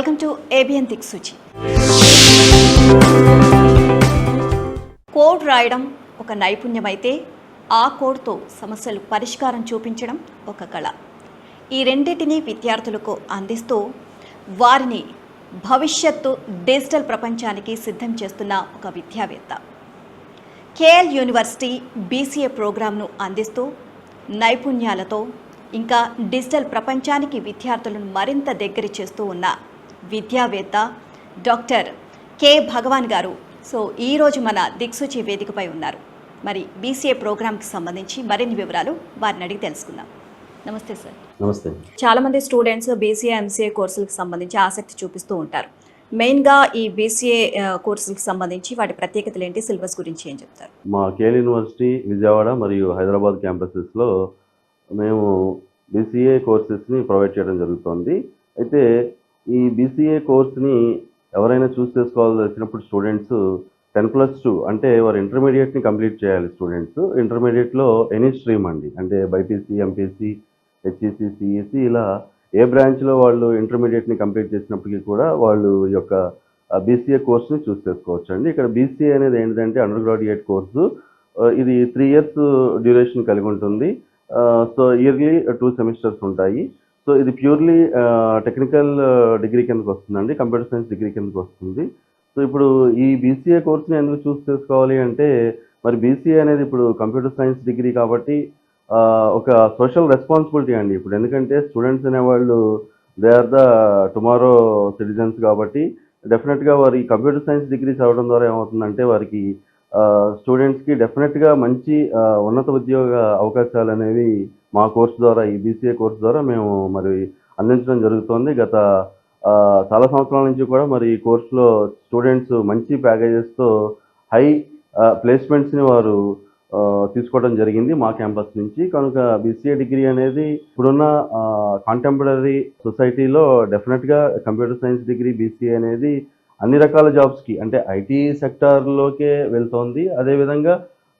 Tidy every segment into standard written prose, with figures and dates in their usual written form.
Welcome to ABN Diksuchi. Code రాయడం ఒక నైపుణ్యం అయితే ఆ కోడ్తో సమస్యలు పరిష్కారం చూపించడం ఒక కళ. ఈ రెండింటినీ విద్యార్థులకు అందిస్తూ వారిని భవిష్యత్తు డిజిటల్ ప్రపంచానికి సిద్ధం చేస్తున్న ఒక విద్యావేత్త. కేఎల్ యూనివర్సిటీ బీసీఏ ప్రోగ్రాంను అందిస్తూ నైపుణ్యాలతో ఇంకా డిజిటల్ ప్రపంచానికి విద్యార్థులను మరింత దగ్గర చేస్తూ ఉన్న విద్యావేత్త డాక్టర్ కె భగవాన్ గారు. సో ఈరోజు మన దిక్సూచి వేదికపై ఉన్నారు. మరి బీసీఏ ప్రోగ్రామ్కి సంబంధించి మరిన్ని వివరాలు వారిని అడిగి తెలుసుకుందాం. నమస్తే సార్. నమస్తే. చాలామంది స్టూడెంట్స్ బీసీఏ ఎంసీఏ కోర్సులకు సంబంధించి ఆసక్తి చూపిస్తూ ఉంటారు. మెయిన్గా ఈ బీసీఏ కోర్సులకు సంబంధించి వాటి ప్రత్యేకతలు ఏంటి, సిలబస్ గురించి ఏం చెప్తారు? మా కేఎల్ యూనివర్సిటీ విజయవాడ మరియు హైదరాబాద్ క్యాంపసెస్లో మేము బీసీఏ కోర్సెస్ని ప్రొవైడ్ చేయడం జరుగుతుంది. అయితే ఈ బీసీఏ కోర్స్ని ఎవరైనా చూస్ చేసుకోవాల్సి వచ్చినప్పుడు స్టూడెంట్స్ 10+2 అంటే వారు ఇంటర్మీడియట్ని కంప్లీట్ చేయాలి. స్టూడెంట్స్ ఇంటర్మీడియట్లో ఎనీ స్ట్రీమ్ అండి, అంటే బైపీసీ, ఎంపీసీ, హెచ్ఈసీ, సిఈసీ ఇలా ఏ బ్రాంచ్లో వాళ్ళు ఇంటర్మీడియట్ని కంప్లీట్ చేసినప్పటికీ కూడా వాళ్ళు ఈ యొక్క బీసీఏ కోర్స్ని చూస్ చేసుకోవచ్చు అండి. ఇక్కడ బీసీఏ అనేది ఏంటంటే అండర్ గ్రాడ్యుయేట్ కోర్సు. ఇది 3 years డ్యూరేషన్ కలిగి ఉంటుంది. సో ఇయర్లీ 2 సెమిస్టర్స్ ఉంటాయి. సో ఇది ప్యూర్లీ టెక్నికల్ డిగ్రీ కిందకు వస్తుందండి, కంప్యూటర్ సైన్స్ డిగ్రీ కిందకు వస్తుంది. సో ఇప్పుడు ఈ బీసీఏ కోర్స్ని ఎందుకు చూస్ చేసుకోవాలి అంటే, మరి బీసీఏ అనేది ఇప్పుడు కంప్యూటర్ సైన్స్ డిగ్రీ కాబట్టి ఒక సోషల్ రెస్పాన్సిబిలిటీ అండి. ఇప్పుడు ఎందుకంటే స్టూడెంట్స్ అనేవాళ్ళు they are the tomorrow citizens కాబట్టి డెఫినెట్గా వారు ఈ కంప్యూటర్ సైన్స్ డిగ్రీ చదవడం ద్వారా ఏమవుతుందంటే వారికి స్టూడెంట్స్కి డెఫినెట్గా మంచి ఉన్నత ఉద్యోగ అవకాశాలు అనేవి మా కోర్సు ద్వారా, ఈ బీసీఏ కోర్సు ద్వారా మేము మరి అందించడం జరుగుతోంది. గత చాలా సంవత్సరాల నుంచి కూడా మరి ఈ కోర్సులో స్టూడెంట్స్ మంచి ప్యాకేజెస్తో హై ప్లేస్మెంట్స్ని వారు తీసుకోవడం జరిగింది మా క్యాంపస్ నుంచి. కనుక బీసీఏ డిగ్రీ అనేది ఇప్పుడున్న కాంటెంపరీ సొసైటీలో డెఫినెట్గా కంప్యూటర్ సైన్స్ డిగ్రీ బీసీఏ అనేది అన్ని రకాల జాబ్స్కి, అంటే ఐటీ సెక్టార్లోకే వెళ్తోంది. అదేవిధంగా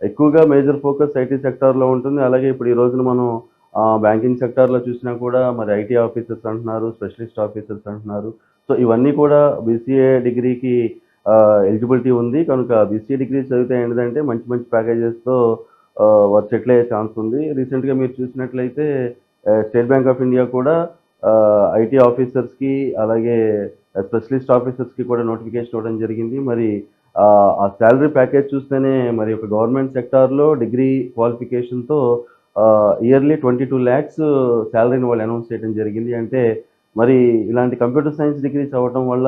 ఎక్కువగా మేజర్ ఫోకస్ ఐటీ సెక్టార్లో ఉంటుంది. అలాగే ఇప్పుడు ఈ రోజున మనం బ్యాంకింగ్ సెక్టార్లో చూసినా కూడా మరి ఐటీ ఆఫీసర్స్ అంటున్నారు, స్పెషలిస్ట్ ఆఫీసర్స్ అంటున్నారు. సో ఇవన్నీ కూడా బీసీఏ డిగ్రీకి ఎలిజిబిలిటీ ఉంది. కనుక బీసీఏ డిగ్రీ చదివితే ఏంటంటే మంచి మంచి ప్యాకేజెస్తో వారు సెటిల్ అయ్యే ఛాన్స్ ఉంది. రీసెంట్గా మీరు చూసినట్లయితే స్టేట్ బ్యాంక్ ఆఫ్ ఇండియా కూడా ఐటీ ఆఫీసర్స్కి అలాగే స్పెషలిస్ట్ ఆఫీసర్స్కి కూడా నోటిఫికేషన్ ఇవ్వడం జరిగింది. మరి ఆ శాలరీ ప్యాకేజ్ చూస్తేనే మరి ఒక గవర్నమెంట్ సెక్టార్లో డిగ్రీ క్వాలిఫికేషన్తో ఇయర్లీ 22 lakhs శాలరీని వాళ్ళు అనౌన్స్ చేయడం జరిగింది. అంటే మరి ఇలాంటి కంప్యూటర్ సైన్స్ డిగ్రీ చదవటం వల్ల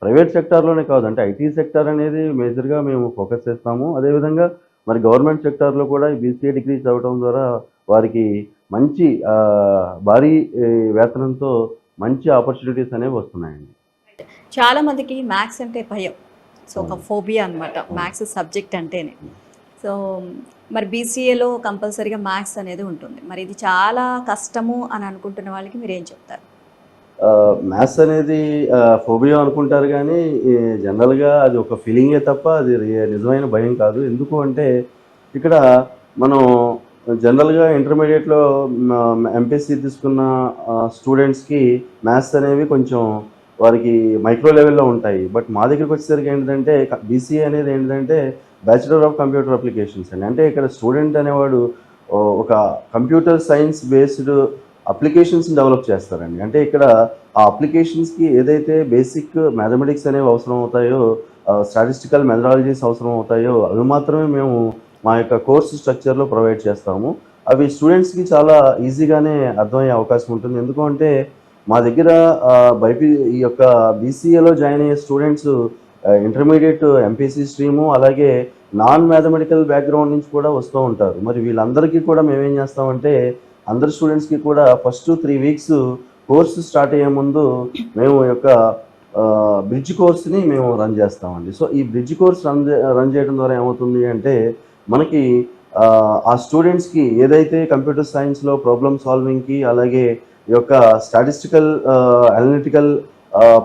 ప్రైవేట్ సెక్టార్లోనే కాదు, అంటే ఐటీ సెక్టార్ అనేది మేజర్గా మేము ఫోకస్ చేస్తాము. అదేవిధంగా మరి గవర్నమెంట్ సెక్టార్లో కూడా ఈ బీసీఏ డిగ్రీ చదవటం ద్వారా వారికి మంచి భారీ వేతనంతో మంచి ఆపర్చునిటీస్ అనేవి వస్తున్నాయండి. చాలా మందికి మ్యాథ్స్ అంటే భయం, సో ఒక ఫోబియా అనమాట మ్యాథ్స్ సబ్జెక్ట్ అంటేనే. సో మరి బీసీఏలో కంపల్సరీగా మ్యాథ్స్ అనేది ఉంటుంది. మరి ఇది చాలా కష్టము అని అనుకుంటున్న వాళ్ళకి మీరు ఏం చెప్తారు? మ్యాథ్స్ అనేది ఫోబియా అనుకుంటారు, కానీ జనరల్గా అది ఒక ఫీలింగే తప్ప అది నిజమైన భయం కాదు. ఎందుకు అంటే ఇక్కడ మనం జనరల్గా ఇంటర్మీడియట్లో ఎంపీసీ తీసుకున్న స్టూడెంట్స్కి మ్యాథ్స్ అనేవి కొంచెం వారికి మైక్రో లెవెల్లో ఉంటాయి. బట్ మా దగ్గరికి వచ్చేసరికి ఏంటంటే బీసీఏ అనేది ఏంటంటే బ్యాచిలర్ ఆఫ్ కంప్యూటర్ అప్లికేషన్స్ అండి. అంటే ఇక్కడ స్టూడెంట్ అనేవాడు ఒక కంప్యూటర్ సైన్స్ బేస్డ్ అప్లికేషన్స్ని డెవలప్ చేస్తారండి. అంటే ఇక్కడ ఆ అప్లికేషన్స్కి ఏదైతే బేసిక్ మ్యాథమెటిక్స్ అనేవి అవసరం అవుతాయో, స్టాటిస్టికల్ మెథడాలజీస్ అవసరం అవుతాయో అవి మాత్రమే మేము మా యొక్క కోర్సు స్ట్రక్చర్లో ప్రొవైడ్ చేస్తాము. అవి స్టూడెంట్స్కి చాలా ఈజీగానే అర్థమయ్యే అవకాశం ఉంటుంది. ఎందుకంటే మా దగ్గర ఈ యొక్క బీసీఏలో జాయిన్ అయ్యే స్టూడెంట్స్ ఇంటర్మీడియట్ ఎంపీసీ స్ట్రీము అలాగే నాన్ మ్యాథమెటికల్ బ్యాక్గ్రౌండ్ నుంచి కూడా వస్తూ ఉంటారు. మరి వీళ్ళందరికీ కూడా మేమేం చేస్తామంటే అందరు స్టూడెంట్స్కి కూడా ఫస్ట్ 3 weeks కోర్సు స్టార్ట్ అయ్యే ముందు మేము యొక్క బ్రిడ్జ్ కోర్స్ని మేము రన్ చేస్తామండి. సో ఈ బ్రిడ్జ్ కోర్స్ రన్ చేయడం ద్వారా ఏమవుతుంది అంటే మనకి ఆ స్టూడెంట్స్కి ఏదైతే కంప్యూటర్ సైన్స్లో ప్రాబ్లమ్ సాల్వింగ్కి అలాగే ఈ యొక్క స్టాటిస్టికల్ అనలిటికల్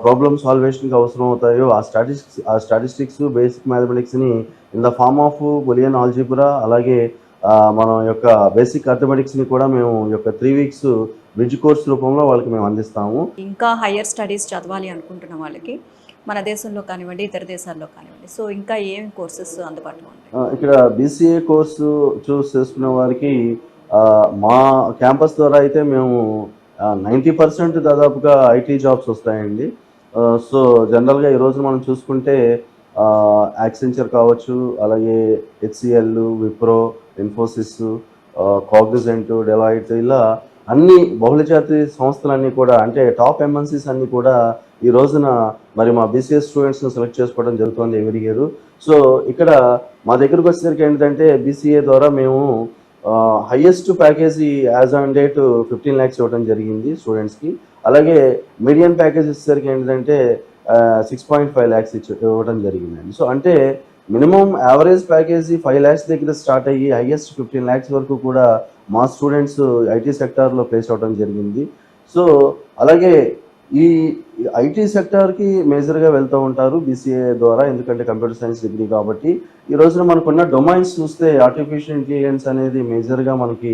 ప్రాబ్లమ్ సాల్వేషన్కి అవసరం అవుతాయో ఆ స్టాటిస్టిక్స్ బేసిక్ మ్యాథమెటిక్స్ని in the form of boolean algebra అలాగే మన యొక్క బేసిక్ అథమెటిక్స్ని కూడా మేము యొక్క 3 weeks బ్రిడ్జ్ కోర్స్ రూపంలో వాళ్ళకి మేము అందిస్తాము. ఇంకా హయ్యర్ స్టడీస్ చదవాలి అనుకుంటున్న వాళ్ళకి మన దేశంలో కానివ్వండి, ఇతర దేశాల్లో కానివ్వండి, సో ఇంకా ఏం కోర్సెస్ అందుబాటులో ఉంటాయి? ఇక్కడ బీసీఏ కోర్సు చూస్ చేసుకునే వారికి మా క్యాంపస్ ద్వారా అయితే మేము 90% దాదాపుగా ఐటీ జాబ్స్ వస్తాయండి. సో జనరల్గా ఈ రోజు మనం చూసుకుంటే యాక్సెంచర్ కావచ్చు, అలాగే HCl, Wipro, Infosys, Cognizant, Deloitte, ఇలా అన్ని బహుళజాతి సంస్థలన్నీ కూడా, అంటే టాప్ ఎంఎన్సీస్ అన్నీ కూడా ఈ రోజున మరి మా బీసీఏ స్టూడెంట్స్ని సెలెక్ట్ చేసుకోవడం జరుగుతుంది ఎవ్రీ ఇయర్. సో ఇక్కడ మా దగ్గరకు వచ్చేసరికి ఏంటంటే బీసీఏ ద్వారా మేము highest package as on date 15 lakhs ఇవ్వడం జరిగింది స్టూడెంట్స్కి. అలాగే మీడియం ప్యాకేజ్ వచ్చేసరికి ఏంటంటే 6.5 lakhs ఇవ్వడం జరిగిందండి. సో అంటే మినిమం యావరేజ్ ప్యాకేజీ 5 lakhs దగ్గర స్టార్ట్ అయ్యి హైయెస్ట్ 15 lakhs వరకు కూడా మా స్టూడెంట్స్ ఐటీ సెక్టార్లో ప్లేస్ అవ్వడం జరిగింది. సో అలాగే ఈ ఐటీ సెక్టార్కి మేజర్గా వెళ్తూ ఉంటారు బీసీఏ ద్వారా, ఎందుకంటే కంప్యూటర్ సైన్స్ డిగ్రీ కాబట్టి. ఈ రోజున మనకున్న డొమైన్స్ చూస్తే ఆర్టిఫిషియల్ ఇంటెలిజెన్స్ అనేది మేజర్గా మనకి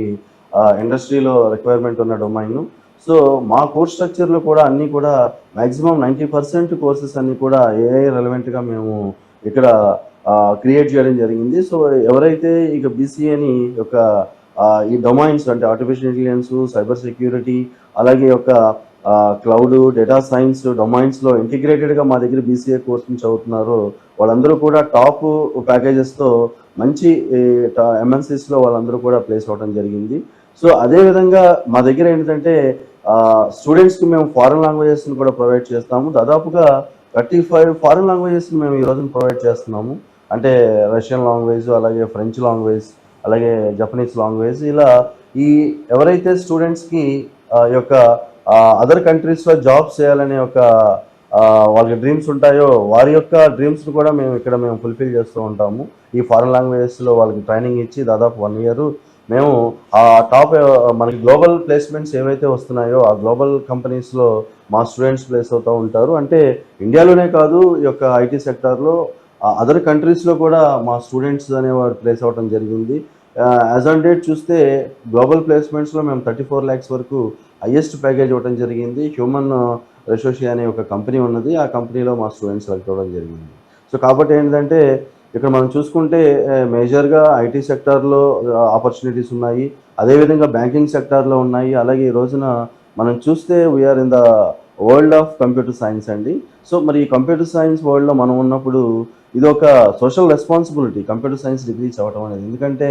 ఇండస్ట్రీలో రిక్వైర్మెంట్ ఉన్న డొమైన్. సో మా కోర్స్ స్ట్రక్చర్లో కూడా అన్నీ కూడా మ్యాక్సిమం 90% కోర్సెస్ అన్నీ కూడా ఏఐ రెలవెంట్గా మేము ఇక్కడ క్రియేట్ చేయడం జరిగింది. సో ఎవరైతే ఇక బీసీఏని యొక్క ఈ డొమైన్స్ అంటే ఆర్టిఫిషియల్ ఇంటెలిజెన్స్, సైబర్ సెక్యూరిటీ, అలాగే యొక్క క్లౌడ్, డేటా సైన్స్ డొమైన్స్లో ఇంటిగ్రేటెడ్గా మా దగ్గర బీసీఏ కోర్సుని చదువుతున్నారో వాళ్ళందరూ కూడా టాప్ ప్యాకేజెస్తో మంచి ఎంఎన్సీస్లో వాళ్ళందరూ కూడా ప్లేస్ అవ్వడం జరిగింది. సో అదేవిధంగా మా దగ్గర ఏంటంటే స్టూడెంట్స్కి మేము ఫారెన్ లాంగ్వేజెస్ని కూడా ప్రొవైడ్ చేస్తాము. దాదాపుగా 35 ఫారెన్ లాంగ్వేజెస్ని మేము ఈ రోజున ప్రొవైడ్ చేస్తున్నాము. అంటే రష్యన్ లాంగ్వేజ్, అలాగే ఫ్రెంచ్ లాంగ్వేజ్, అలాగే జపనీస్ లాంగ్వేజ్, ఇలా ఈ ఎవరైతే స్టూడెంట్స్కి యొక్క అదర్ కంట్రీస్లో జాబ్స్ చేయాలనే ఒక వాళ్ళకి డ్రీమ్స్ ఉంటాయో వారి యొక్క డ్రీమ్స్ని కూడా మేము ఫుల్ఫిల్ చేస్తూ ఉంటాము. ఈ ఫారెన్ లాంగ్వేజెస్లో వాళ్ళకి ట్రైనింగ్ ఇచ్చి దాదాపు 1 year మేము ఆ టాప్ మనకి గ్లోబల్ ప్లేస్మెంట్స్ ఏవైతే వస్తున్నాయో ఆ గ్లోబల్ కంపెనీస్లో మా స్టూడెంట్స్ ప్లేస్ అవుతూ ఉంటారు. అంటే ఇండియాలోనే కాదు, ఈ యొక్క ఐటీ సెక్టార్లో అదర్ కంట్రీస్లో కూడా మా స్టూడెంట్స్ అనేవారు ప్లేస్ అవ్వడం జరిగింది. యాజ్ ఆన్ డేట్ చూస్తే గ్లోబల్ ప్లేస్మెంట్స్లో మేము 34 lakhs వరకు హైయెస్ట్ ప్యాకేజ్ ఇవ్వడం జరిగింది. హ్యూమన్ రిసోర్స్ అనే ఒక కంపెనీ ఉన్నది, ఆ కంపెనీలో మా స్టూడెంట్స్ సెలెక్ట్ అవ్వడం జరిగింది. సో కాబట్టి ఏంటంటే ఇక్కడ మనం చూసుకుంటే మేజర్గా ఐటీ సెక్టార్లో ఆపర్చునిటీస్ ఉన్నాయి, అదేవిధంగా బ్యాంకింగ్ సెక్టార్లో ఉన్నాయి. అలాగే ఈ రోజున మనం చూస్తే we are in the world of computer science అండి. సో మరి ఈ కంప్యూటర్ సైన్స్ వరల్డ్లో మనం ఉన్నప్పుడు ఇది ఒక social responsibility computer science degree చదవటం అనేది. ఎందుకంటే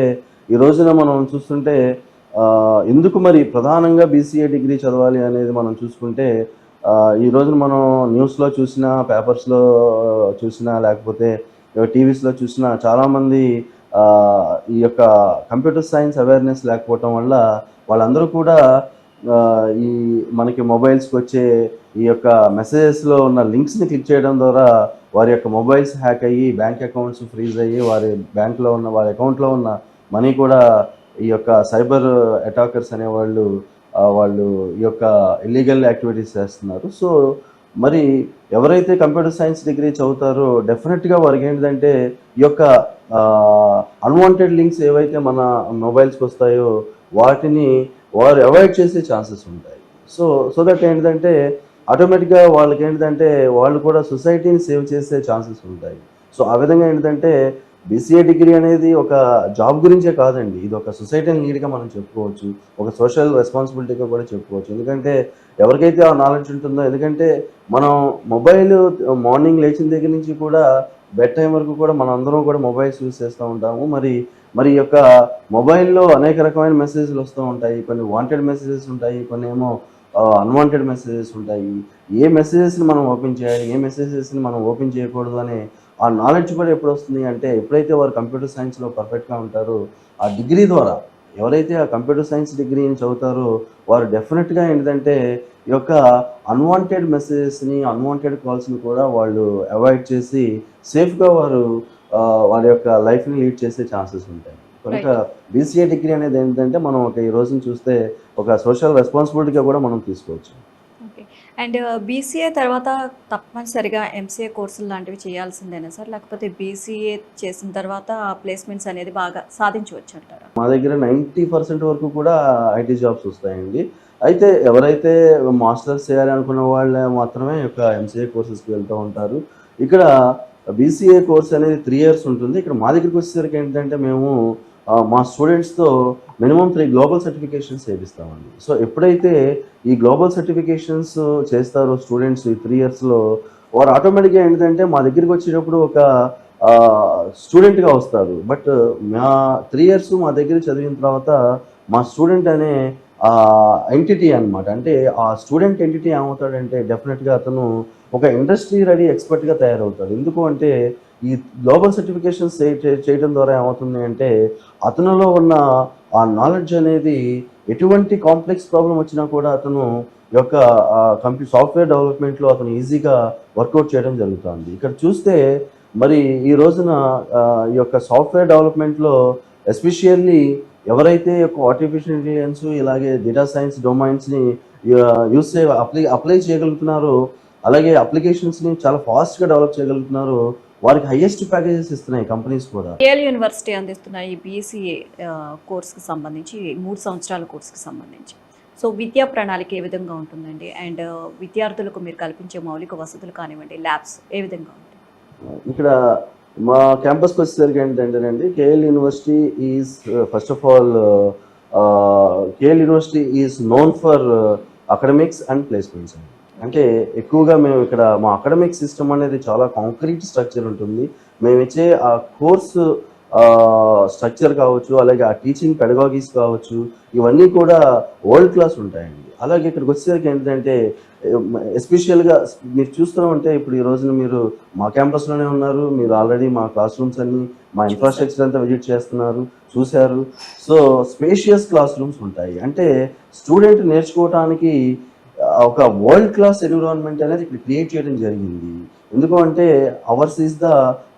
ఈ రోజున మనం చూస్తుంటే ఎందుకు మరి ప్రధానంగా బీసీఏ డిగ్రీ చదవాలి అనేది మనం చూసుకుంటే ఈ రోజున మనం న్యూస్లో చూసినా, పేపర్స్లో చూసినా, లేకపోతే టీవీస్లో చూసినా చాలామంది ఈ యొక్క కంప్యూటర్ సైన్స్ అవేర్నెస్ లేకపోవటం వల్ల వాళ్ళందరూ కూడా ఈ మనకి మొబైల్స్కి వచ్చే ఈ యొక్క మెసేజెస్లో ఉన్న లింక్స్ని క్లిక్ చేయడం ద్వారా వారి యొక్క మొబైల్స్ హ్యాక్ అయ్యి బ్యాంక్ అకౌంట్స్ ఫ్రీజ్ అయ్యి వారి బ్యాంక్లో ఉన్న వారి అకౌంట్లో ఉన్న మనీ కూడా ఈ యొక్క సైబర్ అటాకర్స్ అనేవాళ్ళు వాళ్ళు ఈ యొక్క ఇల్లీగల్ యాక్టివిటీస్ చేస్తున్నారు. సో మరి ఎవరైతే కంప్యూటర్ సైన్స్ డిగ్రీ చదువుతారో డెఫినెట్గా వారికి ఏంటంటే ఈ యొక్క అన్వాంటెడ్ లింక్స్ ఏవైతే మన మొబైల్స్కి వస్తాయో వాటిని వారు అవాయిడ్ చేసే ఛాన్సెస్ ఉంటాయి. సో దట్ ఏంటంటే ఆటోమేటిక్గా వాళ్ళకి ఏంటంటే వాళ్ళు కూడా సొసైటీని సేవ్ చేసే ఛాన్సెస్ ఉంటాయి. సో ఆ విధంగా ఏంటంటే బీసీఏ డిగ్రీ అనేది ఒక జాబ్ గురించే కాదండి, ఇది ఒక సొసైటీ నీడ్గా మనం చెప్పుకోవచ్చు, ఒక సోషల్ రెస్పాన్సిబిలిటీగా కూడా చెప్పుకోవచ్చు. ఎందుకంటే ఎవరికైతే ఆ నాలెడ్జ్ ఉంటుందో, ఎందుకంటే మనం మొబైల్ మార్నింగ్ లేచిన దగ్గర నుంచి కూడా బెడ్ టైం వరకు కూడా మనం అందరం కూడా మొబైల్స్ యూజ్ చేస్తూ ఉంటాము. మరి ఈ యొక్క మొబైల్లో అనేక రకమైన మెసేజ్లు వస్తూ ఉంటాయి. కొన్ని వాంటెడ్ మెసేజెస్ ఉంటాయి, కొన్ని ఏమో అన్వాంటెడ్ మెసేజెస్ ఉంటాయి. ఏ మెసేజెస్ని మనం ఓపెన్ చేయాలి, ఏ మెసేజెస్ని మనం ఓపెన్ చేయకూడదు అనే ఆ నాలెడ్జ్ కూడా ఎప్పుడు వస్తుంది అంటే ఎప్పుడైతే వారు కంప్యూటర్ సైన్స్లో పర్ఫెక్ట్గా ఉంటారో ఆ డిగ్రీ ద్వారా, ఎవరైతే ఆ కంప్యూటర్ సైన్స్ డిగ్రీని చదువుతారో వారు డెఫినెట్గా ఏంటంటే ఈ యొక్క అన్వాంటెడ్ మెసేజెస్ని, అన్వాంటెడ్ కాల్స్ని కూడా వాళ్ళు అవాయిడ్ చేసి సేఫ్గా వారు వాళ్ళ యొక్క లైఫ్ని లీడ్ చేసే ఛాన్సెస్ ఉంటాయి. కనుక బీసీఏ డిగ్రీ అనేది ఏంటంటే మనం ఒక ఈ రోజున చూస్తే ఒక సోషల్ రెస్పాన్సిబిలిటీగా కూడా మనం తీసుకోవచ్చు. ఓకే. అండ్ బీసీఏ తర్వాత తప్పనిసరిగా ఎంసీఏ కోర్సులు లాంటివి చేయాల్సిందేనా సార్, లేకపోతే బీసీఏ చేసిన తర్వాత ప్లేస్మెంట్స్ అనేది బాగా సాధించవచ్చు అంటారా? మా దగ్గర 90% వరకు కూడా ఐటీ జాబ్స్ వస్తాయండి. అయితే ఎవరైతే మాస్టర్స్ చేయాలి అనుకున్న వాళ్ళే మాత్రమే ఈ యొక్క ఎంసీఏ కోర్సెస్కి వెళ్తూ ఉంటారు. ఇక్కడ బీసీఏ కోర్స్ అనేది 3 ఇయర్స్ ఉంటుంది. ఇక్కడ మా దగ్గరికి వచ్చేసరికి ఏంటంటే మేము మా స్టూడెంట్స్‌తో మినిమమ్ 3 గ్లోబల్ సర్టిఫికేషన్స్ చేపిస్తామండి. సో ఎప్పుడైతే ఈ గ్లోబల్ సర్టిఫికేషన్స్ చేస్తారో స్టూడెంట్స్ ఈ 3 ఇయర్స్‌లో వారు ఆటోమేటిక్‌గా ఏంటంటే మా దగ్గరికి వచ్చేటప్పుడు ఒక స్టూడెంట్‌గా వస్తారు. బట్ మా 3 ఇయర్స్ మా దగ్గర చదివిన తర్వాత మా స్టూడెంట్ అనే ఎంటిటీ అనమాట. అంటే ఆ స్టూడెంట్ ఎంటిటీ ఏమవుతాడంటే డెఫినెట్‌గా అతను ఒక ఇండస్ట్రీ రెడీ ఎక్స్‌పర్ట్‌గా తయారవుతాడు. ఎందుకు అంటే ఈ గ్లోబల్ సర్టిఫికేషన్స్ చేయడం ద్వారా ఏమవుతుంది అంటే అతనిలో ఉన్న ఆ నాలెడ్జ్ అనేది ఎటువంటి కాంప్లెక్స్ ప్రాబ్లమ్ వచ్చినా కూడా అతను ఈ యొక్క సాఫ్ట్‌వేర్ డెవలప్‌మెంట్‌లో అతను ఈజీగా వర్కౌట్ చేయడం జరుగుతుంది. ఇక్కడ చూస్తే మరి ఈ రోజున ఈ యొక్క సాఫ్ట్‌వేర్ డెవలప్‌మెంట్‌లో ఎస్పెషల్లీ ఎవరైతే ఈ యొక్క ఆర్టిఫిషియల్ ఇంటెలిజెన్స్ ఇలాగే డేటా సైన్స్ డొమైన్స్‌ని యూజ్ అప్లై చేయగలుగుతున్నారో, అలాగే అప్లికేషన్స్‌ని చాలా ఫాస్ట్‌గా డెవలప్ చేయగలుగుతున్నారో వారికి హైయెస్ట్ ప్యాకేజెస్ ఇస్తున్నాయి కంపెనీస్ కూడా. కేఎల్ యూనివర్సిటీ అందిస్తున్న ఈ బీసీఏ కోర్స్కి సంబంధించి 3 సంవత్సరాల కోర్స్కి సంబంధించి సో విద్యా ప్రణాళిక ఏ విధంగా ఉంటుందండి? అండ్ విద్యార్థులకు మీరు కల్పించే మౌలిక వసతులు కానివ్వండి, ల్యాబ్స్ ఏ విధంగా ఉంటాయి? ఇక్కడ మా క్యాంపస్కి వచ్చేసరికి ఏంటంటేనండి KL university is first of all KL university is known for academics and placements అండి. అంటే ఎక్కువగా మేము ఇక్కడ మా అకాడమిక్ సిస్టమ్ అనేది చాలా కాంక్రీట్ స్ట్రక్చర్ ఉంటుంది. మేము ఇచ్చే ఆ కోర్సు స్ట్రక్చర్ కావచ్చు, అలాగే ఆ టీచింగ్ పెడగాగిస్ కావచ్చు, ఇవన్నీ కూడా వరల్డ్ క్లాస్ ఉంటాయండి. అలాగే ఇక్కడికి వచ్చేసరికి ఏంటంటే ఎస్పెషల్గా మీరు చూస్తూ ఉంటే ఇప్పుడు ఈ రోజున మీరు మా క్యాంపస్లోనే ఉన్నారు. మీరు ఆల్రెడీ మా క్లాస్ రూమ్స్ అన్నీ మా ఇన్ఫ్రాస్ట్రక్చర్ అంతా విజిట్ చేస్తున్నారు, చూశారు. సో స్పేషియస్ క్లాస్ రూమ్స్ ఉంటాయి. అంటే స్టూడెంట్ నేర్చుకోవటానికి ఒక వరల్డ్ క్లాస్ ఎన్విరాన్మెంట్ అనేది ఇక్కడ క్రియేట్ చేయడం జరిగింది. ఎందుకు అంటే hours is the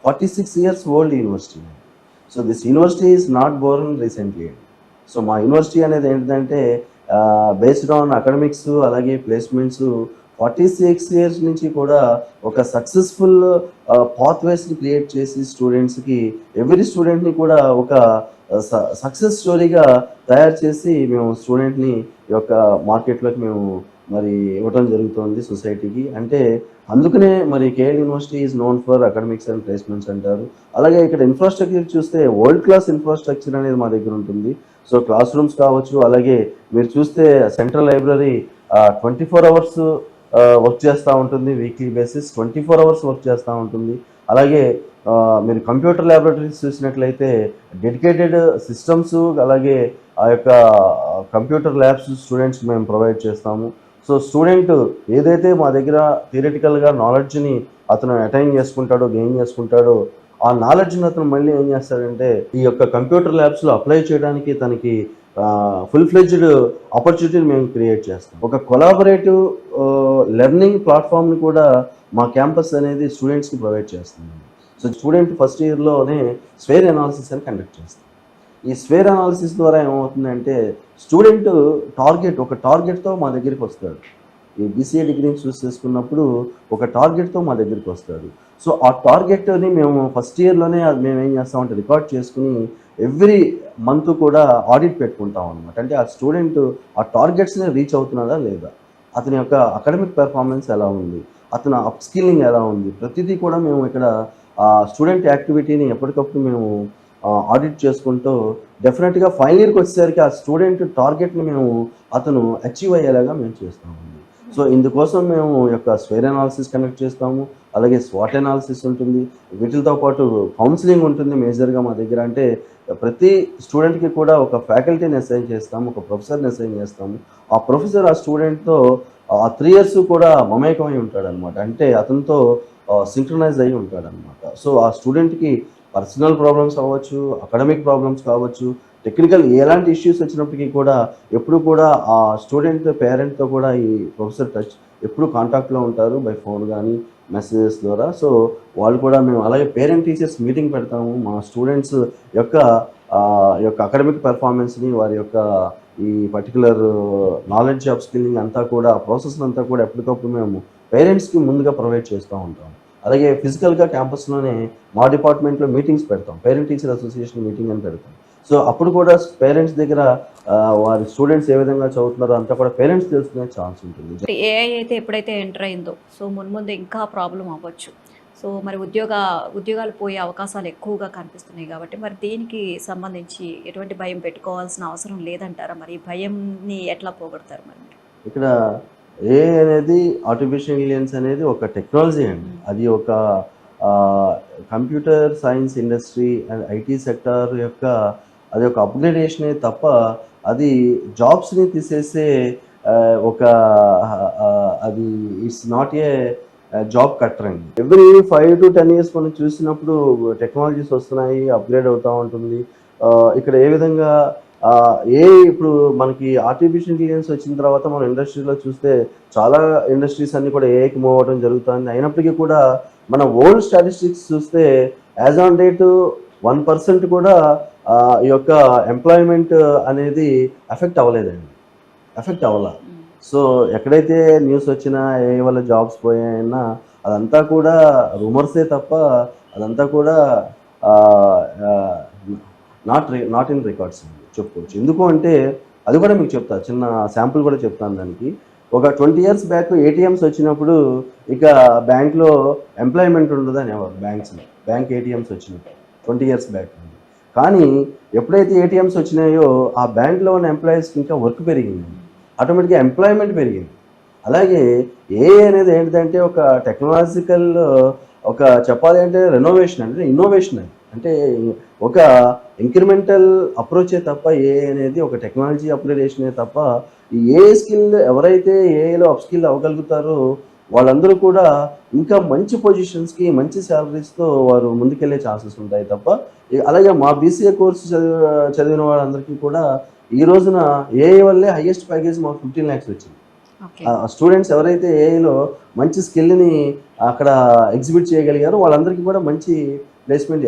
46 years old university. So this university is not Born recently. So మా యూనివర్సిటీ అనేది ఏంటంటే బేస్డ్ ఆన్ అకాడమిక్స్ అలాగే ప్లేస్మెంట్స్ 46 ఇయర్స్ నుంచి కూడా ఒక సక్సెస్ఫుల్ పాత్వేస్ని క్రియేట్ చేసి స్టూడెంట్స్కి ఎవ్రీ స్టూడెంట్ని కూడా ఒక సక్సెస్ స్టోరీగా తయారు చేసి మేము స్టూడెంట్ని ఈ యొక్క మార్కెట్లోకి మేము మరి ఇవ్వటం జరుగుతుంది సొసైటీకి. అంటే అందుకనే మరి KL university is known for academics and placements అంటారు. అలాగే ఇక్కడ ఇన్ఫ్రాస్ట్రక్చర్ చూస్తే వరల్డ్ క్లాస్ ఇన్ఫ్రాస్ట్రక్చర్ అనేది మా దగ్గర ఉంటుంది. సో క్లాస్ రూమ్స్ కావచ్చు, అలాగే మీరు చూస్తే సెంట్రల్ లైబ్రరీ 24 అవర్స్ వర్క్ చేస్తూ ఉంటుంది. వీక్లీ బేసిస్ 24 అవర్స్ వర్క్ చేస్తూ ఉంటుంది. అలాగే మీరు కంప్యూటర్ ల్యాబొరేటరీస్ చూసినట్లయితే డెడికేటెడ్ సిస్టమ్స్, అలాగే ఆ యొక్క కంప్యూటర్ ల్యాబ్స్ స్టూడెంట్స్ మేము ప్రొవైడ్ చేస్తాము. సో స్టూడెంట్ ఏదైతే మా దగ్గర థియరిటికల్గా నాలెడ్జ్ని అతను అటైన్ చేసుకుంటాడో, గెయిన్ చేసుకుంటాడో, ఆ నాలెడ్జ్ని అతను మళ్ళీ ఏం చేస్తాడంటే ఈ యొక్క కంప్యూటర్ ల్యాబ్స్లో అప్లై చేయడానికి తనకి ఫుల్ ఫ్లెడ్జ్డ్ ఆపర్చునిటీని మేము క్రియేట్ చేస్తాం. ఒక కొలాబరేటివ్ లెర్నింగ్ ప్లాట్ఫామ్ని కూడా మా క్యాంపస్ అనేది స్టూడెంట్స్కి ప్రొవైడ్ చేస్తుంది. సో స్టూడెంట్ ఫస్ట్ ఇయర్లోనే స్వేర్ అనాలిసిస్ అని కండక్ట్ చేస్తాం. ఈ స్వేర్ అనాలిసిస్ ద్వారా ఏమవుతుందంటే స్టూడెంట్ ఒక టార్గెట్తో మా దగ్గరికి వస్తాడు. ఈ బీసీఏ డిగ్రీని చూస్ చేసుకున్నప్పుడు ఒక టార్గెట్తో మా దగ్గరికి వస్తాడు. సో ఆ టార్గెట్ని మేము ఫస్ట్ ఇయర్లోనే మేము ఏం చేస్తామంటే రికార్డ్ చేసుకుని ఎవ్రీ మంత్ కూడా ఆడిట్ పెట్టుకుంటాం అనమాట. అంటే ఆ స్టూడెంట్ ఆ టార్గెట్స్ని రీచ్ అవుతున్నాడా లేదా, అతని యొక్క అకాడమిక్ పెర్ఫార్మెన్స్ ఎలా ఉంది, అతని అప్ స్కిల్లింగ్ ఎలా ఉంది, ప్రతిదీ కూడా మేము ఇక్కడ స్టూడెంట్ యాక్టివిటీని ఎప్పటికప్పుడు మేము ఆడిట్ చేసుకుంటూ డెఫినెట్గా ఫైనల్ ఇయర్కి వచ్చేసరికి ఆ స్టూడెంట్ టార్గెట్ని అతను అచీవ్ అయ్యేలాగా మేము చేస్తామండి. సో ఇందుకోసం మేము యొక్క స్వేర్ అనాలిసిస్ కండక్ట్ చేస్తాము, అలాగే స్వాట్ అనాలిసిస్ ఉంటుంది. వీటితో పాటు కౌన్సిలింగ్ ఉంటుంది మేజర్గా మా దగ్గర. అంటే ప్రతి స్టూడెంట్కి కూడా ఒక ఫ్యాకల్టీని అసైన్ చేస్తాము, ఒక ప్రొఫెసర్ని అసైన్ చేస్తాము. ఆ ప్రొఫెసర్ ఆ స్టూడెంట్తో ఆ 3 ఇయర్స్ కూడా మమేకమై ఉంటాడనమాట. అంటే అతనితో సింక్రనైజ్ అయ్యి ఉంటాడనమాట. సో ఆ స్టూడెంట్కి పర్సనల్ ప్రాబ్లమ్స్ అవ్వచ్చు, అకాడమిక్ ప్రాబ్లమ్స్ కావచ్చు, టెక్నికల్ ఎలాంటి ఇష్యూస్ వచ్చినప్పటికీ కూడా ఎప్పుడు కూడా ఆ స్టూడెంట్ పేరెంట్తో కూడా ఈ ప్రొఫెసర్ ఎప్పుడు కాంటాక్ట్లో ఉంటారు, బై ఫోన్ కానీ మెసేజెస్ ద్వారా. సో వాళ్ళు కూడా మేము అలాగే పేరెంట్ టీచర్స్ మీటింగ్ పెడతాము. మా స్టూడెంట్స్ యొక్క అకాడమిక్ పెర్ఫార్మెన్స్ని, వారి యొక్క ఈ పర్టికులర్ నాలెడ్జ్ ఆఫ్ స్కిల్లింగ్ అంతా కూడా ప్రాసెస్ అంతా కూడా ఎప్పటికప్పుడు మేము పేరెంట్స్కి ముందుగా ప్రొవైడ్ చేస్తూ ఉంటాం. అలాగే ఫిజికల్గా క్యాంపస్లోనే మా డిపార్ట్మెంట్లో మీటింగ్స్ పెడతాం, పేరెంట్ టీచర్ అసోసియేషన్ మీటింగ్ అని పెడతాం. సో అప్పుడు కూడా పేరెంట్స్ దగ్గర వారి స్టూడెంట్స్ ఏ విధంగా చదువుతున్నారో అంతా కూడా పేరెంట్స్ తెలుసుకునే ఛాన్స్ ఉంటుంది. ఏఐ అయితే ఎప్పుడైతే ఎంటర్ అయిందో సో మున్ముందు ఇంకా ప్రాబ్లం అవ్వచ్చు. సో మరి ఉద్యోగాలు పోయే అవకాశాలు ఎక్కువగా కనిపిస్తున్నాయి కాబట్టి మరి దీనికి సంబంధించి ఎటువంటి భయం పెట్టుకోవాల్సిన అవసరం లేదంటారా? మరి ఈ భయంని ఎట్లా పోగొడతారు మరి మీరు? ఇక్కడ ఏఐ అనేది ఆర్టిఫిషియల్ ఇంటెలిజెన్స్ అనేది ఒక టెక్నాలజీ అండి. అది ఒక computer science industry and IT sector యొక్క అది ఒక అప్గ్రేడేషనే తప్ప అది జాబ్స్ని తీసేసే ఒక అది it's not a job cutter అండి. ఎవ్రీ 5 to 10 years మనం చూసినప్పుడు టెక్నాలజీస్ వస్తున్నాయి, అప్గ్రేడ్ అవుతూ ఉంటుంది. ఇక్కడ ఏ విధంగా ఇప్పుడు మనకి ఆర్టిఫిషియల్ ఇంటెలిజెన్స్ వచ్చిన తర్వాత మన ఇండస్ట్రీలో చూస్తే చాలా ఇండస్ట్రీస్ అన్ని కూడా ఏఐకి మూవ్ అవ్వడం జరుగుతుంది. అయినప్పటికీ కూడా మన ఓల్డ్ స్టాటిస్టిక్స్ చూస్తే యాజ్ ఆన్ డేట్ 1% కూడా ఈ యొక్క ఎంప్లాయ్మెంట్ అనేది ఎఫెక్ట్ అవ్వాల. సో ఎక్కడైతే న్యూస్ వచ్చినా ఏ వల్ల జాబ్స్ పోయాయన్నా అదంతా కూడా రూమర్సే తప్ప అదంతా కూడా నాట్ ఇన్ రికార్డ్స్ అని చెప్పుకోవచ్చు. ఎందుకు అంటే అది కూడా మీకు చెప్తా, చిన్న శాంపుల్ కూడా చెప్తాను దానికి. ఒక 20 years బ్యాక్ ఏటీఎంస్ వచ్చినప్పుడు ఇక బ్యాంక్లో ఎంప్లాయ్మెంట్ ఉండదు అనేవారు. బ్యాంక్ ఏటీఎంస్ వచ్చినప్పుడు 20 years బ్యాక్. కానీ ఎప్పుడైతే ఏటీఎంస్ వచ్చినాయో ఆ బ్యాంక్లో ఉన్న ఎంప్లాయీస్కి ఇంకా వర్క్ పెరిగింది, ఆటోమేటిక్గా ఎంప్లాయ్మెంట్ పెరిగింది. అలాగే ఏఐ అనేది ఏంటిదంటే ఒక టెక్నాలజికల్ ఒక చెప్పాలి అంటే రెనోవేషన్ అంటే ఇన్నోవేషన్ అంటే ఒక ఇంక్రిమెంటల్ అప్రోచే తప్ప ఏఐ అనేది ఒక టెక్నాలజీ అప్గ్రేడేషనే తప్ప ఈ ఏఐ స్కిల్ ఎవరైతే ఏఐలో అప్ స్కిల్ అవ్వగలుగుతారో వాళ్ళందరూ కూడా ఇంకా మంచి పొజిషన్స్కి మంచి శాలరీస్తో వారు ముందుకెళ్ళే ఛాన్సెస్ ఉంటాయి తప్ప. అలాగే మా బీసీఏ కోర్సు చదివిన వాళ్ళందరికీ కూడా ఈ రోజున ఏఐ వల్లే హైయెస్ట్ ప్యాకేజ్ మాకు 15 lakhs వచ్చింది. స్టూడెంట్స్ ఎవరైతే ఏఐలో మంచి స్కిల్ని అక్కడ ఎగ్జిబిట్ చేయగలిగారో వాళ్ళందరికీ కూడా మంచి ప్లేస్మెంట్.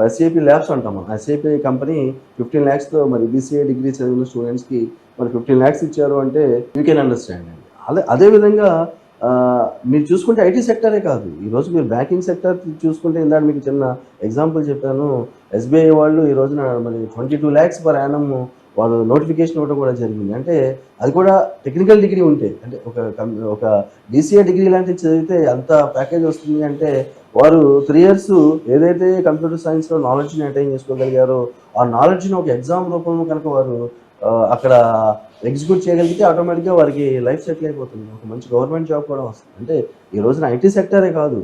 ఎస్ఏపి ల్యాబ్స్ అంటాం మనం. ఎస్ఏపి కంపెనీ 15 lakhsతో మరి బీసీఏ డిగ్రీ చదివిన స్టూడెంట్స్కి మరి 15 lakhs ఇచ్చారు అంటే యూ కెన్ అండర్స్టాండ్ అండి. అదేవిధంగా మీరు చూసుకుంటే ఐటీ సెక్టరే కాదు, ఈరోజు మీరు బ్యాంకింగ్ సెక్టర్ చూసుకుంటే ఇందాక మీకు చిన్న ఎగ్జాంపుల్ చెప్పాను. ఎస్బీఐ వాళ్ళు ఈ రోజున మరి 22 lakhs per annum వాళ్ళు నోటిఫికేషన్ ఇవ్వడం కూడా జరిగింది. అంటే అది కూడా టెక్నికల్ డిగ్రీ ఉంటే, అంటే ఒక బీసీఏ డిగ్రీ లాంటివి చదివితే అంత ప్యాకేజ్ వస్తుంది అంటే వారు 3 years ఏదైతే కంప్యూటర్ సైన్స్లో నాలెడ్జ్ని అటైన్ చేసుకోగలిగారో ఆ నాలెడ్జ్ని ఒక ఎగ్జామ్ రూపంలో కనుక వారు అక్కడ ఎగ్జిక్యూట్ చేయగలిగితే ఆటోమేటిక్గా వారికి లైఫ్ సెటిల్ అయిపోతుంది, ఒక మంచి గవర్నమెంట్ జాబ్ కూడా వస్తుంది. అంటే ఈ రోజున ఐటీ సెక్టరే కాదు,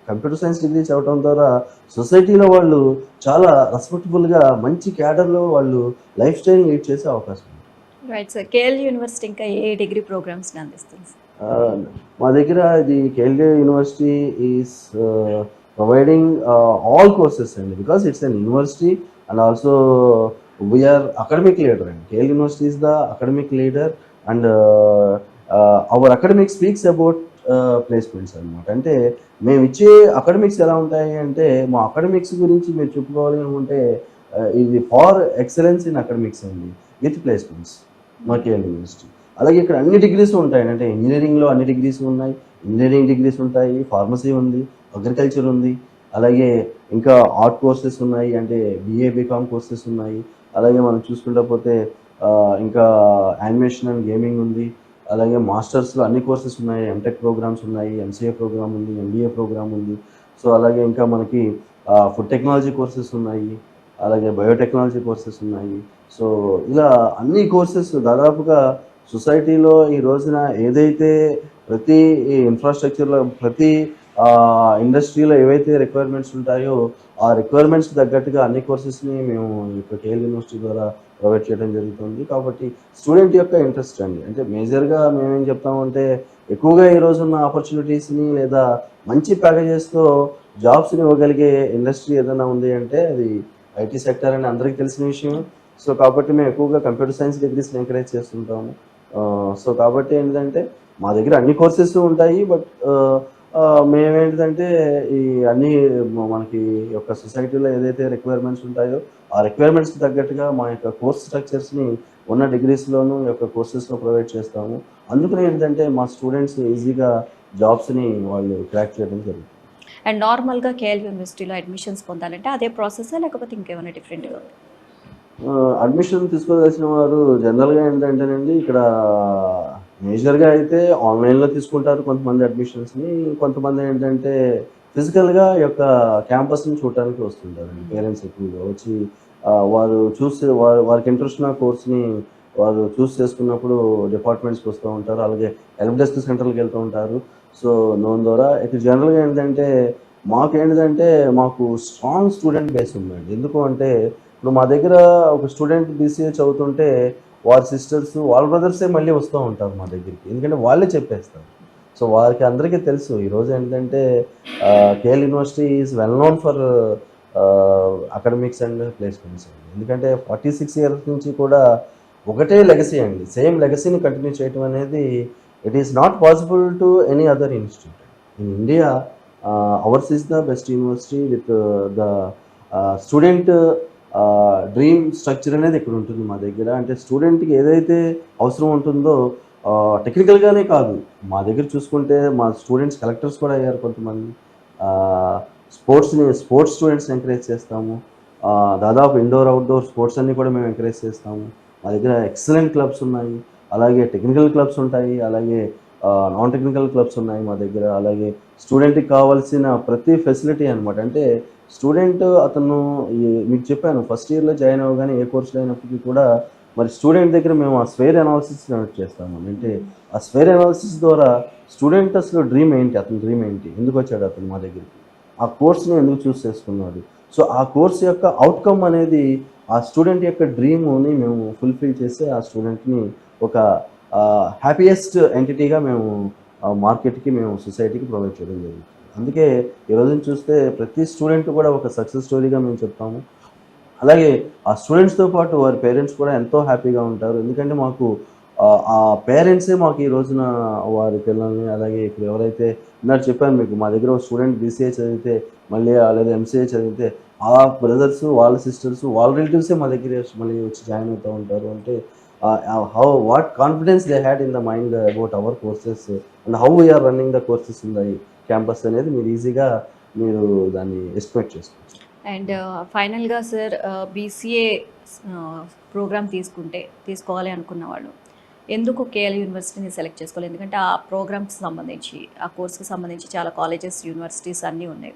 కంప్యూటర్ సైన్స్ డిగ్రీ చదవడం ద్వారా సొసైటీలో వాళ్ళు చాలా రెస్పెక్టబుల్గా మంచి క్యాడర్లో వాళ్ళు లైఫ్ స్టైల్ లీడ్ చేసే అవకాశం ఉంది. Right sir. కేఎల్ యూనివర్సిటీ ఇంకా ఏ డిగ్రీ ప్రోగ్రామ్స్ని అందిస్తుంది? మా దగ్గర ఇది KLU university is providing all courses అండి, because it's an university and also we are academic leader and KL University is the academic leader and our academic speaks about placements అన్నమాట. అంటే మేము ఇచ్చే అకాడమిక్స్ ఎలా ఉంటాయి అంటే మా అకాడమిక్స్ గురించి మీరు చెప్పుకోవాలి అనుకుంటే ఇది ఫార్ ఎక్సలెన్స్ ఇన్ అకాడమిక్స్ అండి విత్ ప్లేస్మెంట్స్ మా కేఎల్ యూనివర్సిటీ. అలాగే ఇక్కడ అన్ని డిగ్రీస్ ఉంటాయి, అంటే ఇంజనీరింగ్లో అన్ని డిగ్రీస్ ఉన్నాయి, ఇంజనీరింగ్ డిగ్రీస్ ఉంటాయి, ఫార్మసీ ఉంది, అగ్రికల్చర్ ఉంది, అలాగే ఇంకా ఆర్ట్ కోర్సెస్ ఉన్నాయి, అంటే బిఏ బీకామ్ కోర్సెస్ ఉన్నాయి. అలాగే మనం చూసుకుంటా పోతే ఇంకా యానిమేషన్ అండ్ గేమింగ్ ఉంది, అలాగే మాస్టర్స్లో అన్ని కోర్సెస్ ఉన్నాయి, ఎంటెక్ ప్రోగ్రామ్స్ ఉన్నాయి, ఎంసీఏ ప్రోగ్రామ్ ఉంది, ఎంబీఏ ప్రోగ్రామ్ ఉంది. సో అలాగే ఇంకా మనకి ఫుడ్ టెక్నాలజీ కోర్సెస్ ఉన్నాయి, అలాగే బయోటెక్నాలజీ కోర్సెస్ ఉన్నాయి. సో ఇలా అన్ని కోర్సెస్ దాదాపుగా సొసైటీలో ఈ రోజున ఏదైతే ప్రతి ఇన్ఫ్రాస్ట్రక్చర్లో ప్రతి ఇండస్ట్రీలో ఏవైతే రిక్వైర్మెంట్స్ ఉంటాయో ఆ రిక్వైర్మెంట్స్కి తగ్గట్టుగా అన్ని కోర్సెస్ని మేము ఇక్కడ కేఎల్ యూనివర్సిటీ ద్వారా ప్రొవైడ్ చేయడం జరుగుతుంది. కాబట్టి స్టూడెంట్ యొక్క ఇంట్రెస్ట్ అండి, అంటే మేజర్గా మేమేం చెప్తామంటే ఎక్కువగా ఈ రోజున్న ఆపర్చునిటీస్ని లేదా మంచి ప్యాకేజెస్తో జాబ్స్ని ఇవ్వగలిగే ఇండస్ట్రీ ఏదైనా ఉంది అంటే అది ఐటీ సెక్టర్ అని అందరికీ తెలిసిన విషయం. సో కాబట్టి మేము ఎక్కువగా కంప్యూటర్ సైన్స్ డిగ్రీస్ని ఎంకరేజ్ చేస్తుంటాము. సో కాబట్టి ఏంటంటే మా దగ్గర అన్ని కోర్సెస్ ఉంటాయి, బట్ మేమేంటిదంటే ఈ అన్ని మనకి యొక్క సొసైటీలో ఏదైతే రిక్వైర్మెంట్స్ ఉంటాయో ఆ రిక్వైర్మెంట్స్కి తగ్గట్టుగా మా యొక్క కోర్స్ స్ట్రక్చర్స్ని ఉన్న డిగ్రీస్లోనూ యొక్క కోర్సెస్లో ప్రొవైడ్ చేస్తాము. అందుకని ఏంటంటే మా స్టూడెంట్స్ ఈజీగా జాబ్స్ని వాళ్ళు క్రాక్ చేయడం జరుగుతుంది. అండ్ నార్మల్గా కేఎల్ యూనివర్సిటీలో అడ్మిషన్స్ పొందాలంటే అదే ప్రాసెస్ లేకపోతే ఇంకేమైనా డిఫరెంట్గా ఉంది? అడ్మిషన్ తీసుకోవాల్సిన వారు జనరల్గా ఏంటంటేనండి ఇక్కడ మేజర్గా అయితే ఆన్లైన్లో తీసుకుంటారు కొంతమంది అడ్మిషన్స్ని, కొంతమంది ఏంటంటే ఫిజికల్గా యొక్క క్యాంపస్ని చూడటానికి వస్తుంటారండి. పేరెంట్స్ ఎక్కువగా వచ్చి వారు చూసి వారికి ఇంట్రెస్ట్ ఉన్న కోర్స్ని వారు చూస్ చేసుకున్నప్పుడు డిపార్ట్మెంట్స్కి వస్తూ ఉంటారు, అలాగే హెల్ప్ డెస్క్ సెంటర్కి వెళ్తూ ఉంటారు. సో లోన్ ద్వారా ఇక్కడ జనరల్గా ఏంటంటే మాకు స్ట్రాంగ్ స్టూడెంట్ బేస్ ఉందండి. ఎందుకు అంటే ఇప్పుడు మా దగ్గర ఒక స్టూడెంట్ బీసీఏ చదువుతుంటే వారి సిస్టర్స్ వాళ్ళ బ్రదర్సే మళ్ళీ వస్తూ ఉంటారు మా దగ్గరికి, ఎందుకంటే వాళ్ళే చెప్పేస్తారు. సో వారికి అందరికీ తెలుసు ఈరోజు ఏంటంటే KL university is well known for academics and placements అండి. ఎందుకంటే 46 ఇయర్స్ నుంచి కూడా ఒకటే లెగసీ అండి, సేమ్ లెగసీని కంటిన్యూ చేయడం అనేది it is not possible to any other institute in India. Hours is the best university with the student dream structure అనేది ఇక్కడ ఉంటుంది మా దగ్గర. అంటే స్టూడెంట్కి ఏదైతే అవసరం ఉంటుందో టెక్నికల్గానే కాదు, మా దగ్గర చూసుకుంటే మా స్టూడెంట్స్ కలెక్టర్స్ కూడా అయ్యారు కొంతమంది. స్పోర్ట్స్ స్టూడెంట్స్ని ఎంకరేజ్ చేస్తాము. దాదాపు ఇండోర్ అవుట్డోర్ స్పోర్ట్స్ అన్నీ కూడా మేము ఎంకరేజ్ చేస్తాము. మా దగ్గర ఎక్సలెంట్ క్లబ్స్ ఉన్నాయి, అలాగే టెక్నికల్ క్లబ్స్ ఉంటాయి, అలాగే నాన్ టెక్నికల్ క్లబ్స్ ఉన్నాయి మా దగ్గర. అలాగే స్టూడెంట్కి కావాల్సిన ప్రతి ఫెసిలిటీ అనమాట. అంటే స్టూడెంట్ అతను మీకు చెప్పాను ఫస్ట్ ఇయర్లో జాయిన్ అవ్వగానే ఏ కోర్సులో అయినప్పటికీ కూడా మరి స్టూడెంట్ దగ్గర మేము ఆ స్వేర్ అనాలిసిస్ కండక్ట్ చేస్తాము. అంటే ఆ స్వేర్ అనాలిసిస్ ద్వారా స్టూడెంట్ అసలు డ్రీమ్ ఏంటి, అతని డ్రీమ్ ఏంటి, ఎందుకు వచ్చాడు అతను మా దగ్గరికి, ఆ కోర్స్ని ఎందుకు చూస్ చేసుకున్నాడు, సో ఆ కోర్స్ యొక్క అవుట్కమ్ అనేది ఆ స్టూడెంట్ యొక్క డ్రీమ్ని మేము ఫుల్ఫిల్ చేసి ఆ స్టూడెంట్ని ఒక హ్యాపీయెస్ట్ ఎంటిటీగా మేము మార్కెట్కి మేము సొసైటీకి ప్రొవైడ్ చేయడం జరుగుతుంది. అందుకే ఈ రోజున చూస్తే ప్రతి స్టూడెంట్ కూడా ఒక సక్సెస్ స్టోరీగా మేము చెప్తాము. అలాగే ఆ స్టూడెంట్స్తో పాటు వారి పేరెంట్స్ కూడా ఎంతో హ్యాపీగా ఉంటారు. ఎందుకంటే మాకు ఆ పేరెంట్సే మాకు ఈ రోజున వారి పిల్లల్ని, అలాగే ఇప్పుడు ఎవరైతే ఇందాక చెప్పాను మీకు మా దగ్గర ఒక స్టూడెంట్ బీసీఏ చదివితే మళ్ళీ లేదా ఎంసీఏ చదివితే ఆ బ్రదర్స్ వాళ్ళ సిస్టర్స్ వాళ్ళ రిలేటివ్సే మా దగ్గర మళ్ళీ వచ్చి జాయిన్ అవుతూ ఉంటారు. అంటే what confidence they had in the mind about our courses and how we are running the courses in the campus అనేది మీరు ఈజీగా మీరు దాన్ని ఎస్టిమేట్ చేసుకోవచ్చు. అండ్ ఫైనల్గా సార్, బీసీఏ ప్రోగ్రామ్ తీసుకోవాలి అనుకున్న వాళ్ళు ఎందుకు కేఎల్ యూనివర్సిటీని సెలెక్ట్ చేసుకోవాలి? ఎందుకంటే ఆ ప్రోగ్రామ్కి సంబంధించి ఆ కోర్స్కి సంబంధించి చాలా కాలేజెస్ యూనివర్సిటీస్ అన్నీ ఉన్నాయి.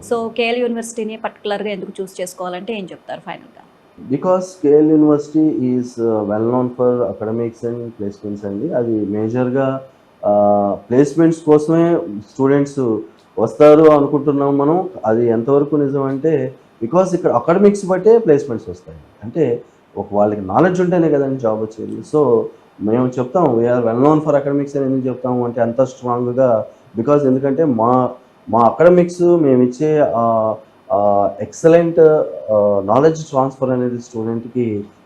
సో కేఎల్ యూనివర్సిటీని పర్టికులర్గా ఎందుకు చూస్ చేసుకోవాలంటే ఏం చెప్తారు ఫైనల్గా? Because KL university is well known for academics and placements అండి. అది మేజర్గా ప్లేస్మెంట్స్ కోసమే స్టూడెంట్స్ వస్తారు అనుకుంటున్నాం మనం. అది ఎంతవరకు నిజం అంటే బికాస్ ఇక్కడ అకాడమిక్స్ బట్టే ప్లేస్మెంట్స్ వస్తాయి. అంటే వాళ్ళకి నాలెడ్జ్ ఉంటేనే కదండి జాబ్ వచ్చేది. సో మేము చెప్తాము we are well known for academics అని ఎందుకు చెప్తాము అంటే అంత స్ట్రాంగ్గా బికాజ్ ఎందుకంటే మా అకాడమిక్స్ మేము ఇచ్చే ఎక్సలెంట్ నాలెడ్జ్ ట్రాన్స్ఫర్ అనేది స్టూడెంట్కి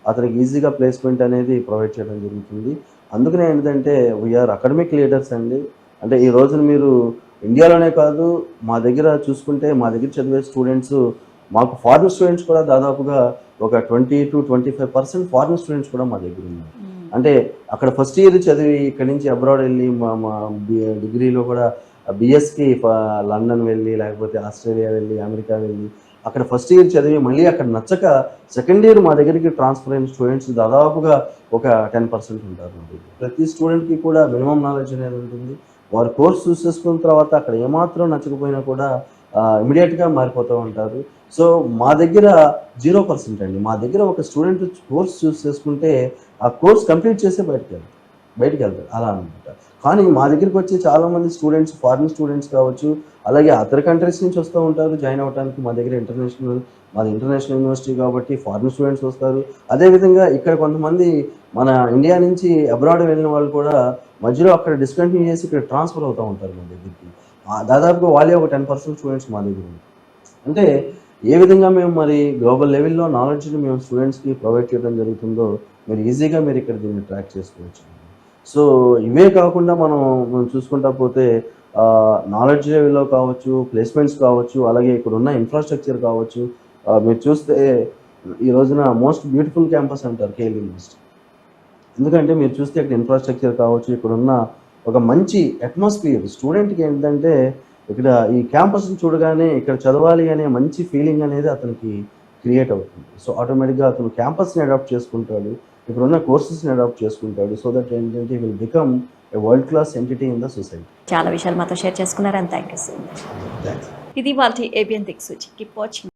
అతనికి ఈజీగా ప్లేస్మెంట్ అనేది ప్రొవైడ్ చేయడం జరుగుతుంది. అందుకనే ఏంటంటే వీఆర్ అకాడమిక్ లీడర్స్ అండి. అంటే ఈ రోజున మీరు ఇండియాలోనే కాదు మా దగ్గర చూసుకుంటే మా దగ్గర చదివే స్టూడెంట్స్ మాకు ఫారిన్ స్టూడెంట్స్ కూడా దాదాపుగా ఒక 20 to 25% ఫారిన్ స్టూడెంట్స్ కూడా మా దగ్గర ఉన్నారు. అంటే అక్కడ ఫస్ట్ ఇయర్ చదివి ఇక్కడి నుంచి అబ్రాడ్ వెళ్ళి మా డిగ్రీలో కూడా బిఎస్కి లండన్ వెళ్ళి లేకపోతే ఆస్ట్రేలియా వెళ్ళి అమెరికా వెళ్ళి అక్కడ ఫస్ట్ ఇయర్ చదివి మళ్ళీ అక్కడ నచ్చక సెకండ్ ఇయర్ మా దగ్గరికి ట్రాన్స్ఫర్ అయిన స్టూడెంట్స్ దాదాపుగా ఒక 10% ఉంటారు. ప్రతి స్టూడెంట్కి కూడా మినిమం నాలెడ్జ్ అనేది ఉంటుంది. వారు కోర్స్ చూస్ చేసుకున్న తర్వాత అక్కడ ఏమాత్రం నచ్చకపోయినా కూడా ఇమీడియట్గా మారిపోతూ ఉంటారు. సో మా దగ్గర 0% అండి. మా దగ్గర ఒక స్టూడెంట్ కోర్స్ చూస్ చేసుకుంటే ఆ కోర్స్ కంప్లీట్ చేసే బయటికి వెళ్తారు అలా అనమాట. కానీ మా దగ్గరికి వచ్చే చాలామంది స్టూడెంట్స్ ఫారిన్ స్టూడెంట్స్ కావచ్చు, అలాగే అదర్ కంట్రీస్ నుంచి వస్తూ ఉంటారు జాయిన్ అవ్వడానికి. మాది ఇంటర్నేషనల్ యూనివర్సిటీ కాబట్టి ఫారిన్ స్టూడెంట్స్ వస్తారు. అదేవిధంగా ఇక్కడ కొంతమంది మన ఇండియా నుంచి అబ్రాడ్ వెళ్ళిన వాళ్ళు కూడా మధ్యలో అక్కడ డిస్కంటిన్యూ చేసి ఇక్కడ ట్రాన్స్ఫర్ అవుతూ ఉంటారు మా దగ్గరికి. దాదాపుగా వాళ్ళే ఒక 10% స్టూడెంట్స్ మా దగ్గర ఉంటారు. అంటే ఏ విధంగా మేము మరి గ్లోబల్ లెవెల్లో నాలెడ్జ్ని మేము స్టూడెంట్స్కి ప్రొవైడ్ చేయడం జరుగుతుందో మీరు ఈజీగా మీరు ఇక్కడ దీన్ని ట్రాక్ చేసుకోవచ్చు. సో ఇవే కాకుండా మనం చూసుకుంటా పోతే నాలెడ్జ్ లెవెల్లో కావచ్చు, ప్లేస్మెంట్స్ కావచ్చు, అలాగే ఇక్కడ ఉన్న ఇన్ఫ్రాస్ట్రక్చర్ కావచ్చు. మీరు చూస్తే ఈ రోజున మోస్ట్ బ్యూటిఫుల్ క్యాంపస్ అంటారు కేఎల్ యూనివర్సిటీ. ఎందుకంటే మీరు చూస్తే ఇక్కడ ఇన్ఫ్రాస్ట్రక్చర్ కావచ్చు, ఇక్కడ ఉన్న ఒక మంచి అట్మాస్ఫియర్ స్టూడెంట్కి ఏంటంటే ఇక్కడ ఈ క్యాంపస్ని చూడగానే ఇక్కడ చదవాలి అనే మంచి ఫీలింగ్ అనేది అతనికి క్రియేట్ అవుతుంది. సో ఆటోమేటిక్గా అతను క్యాంపస్ని అడాప్ట్ చేసుకుంటాడు, ఇక్కడ ఉన్న కోర్సెస్ని అడాప్ట్ చేసుకుంటాడు. సో దట్ ఏంటంటే will become a world class entity in the society. చాలా విషయాలు మాతో షేర్ చేసుకున్నారు and thank you so much. Thanks. ఇది వాళ్ళ ఏబిఎన్ దిక్సూచి. Keep watching.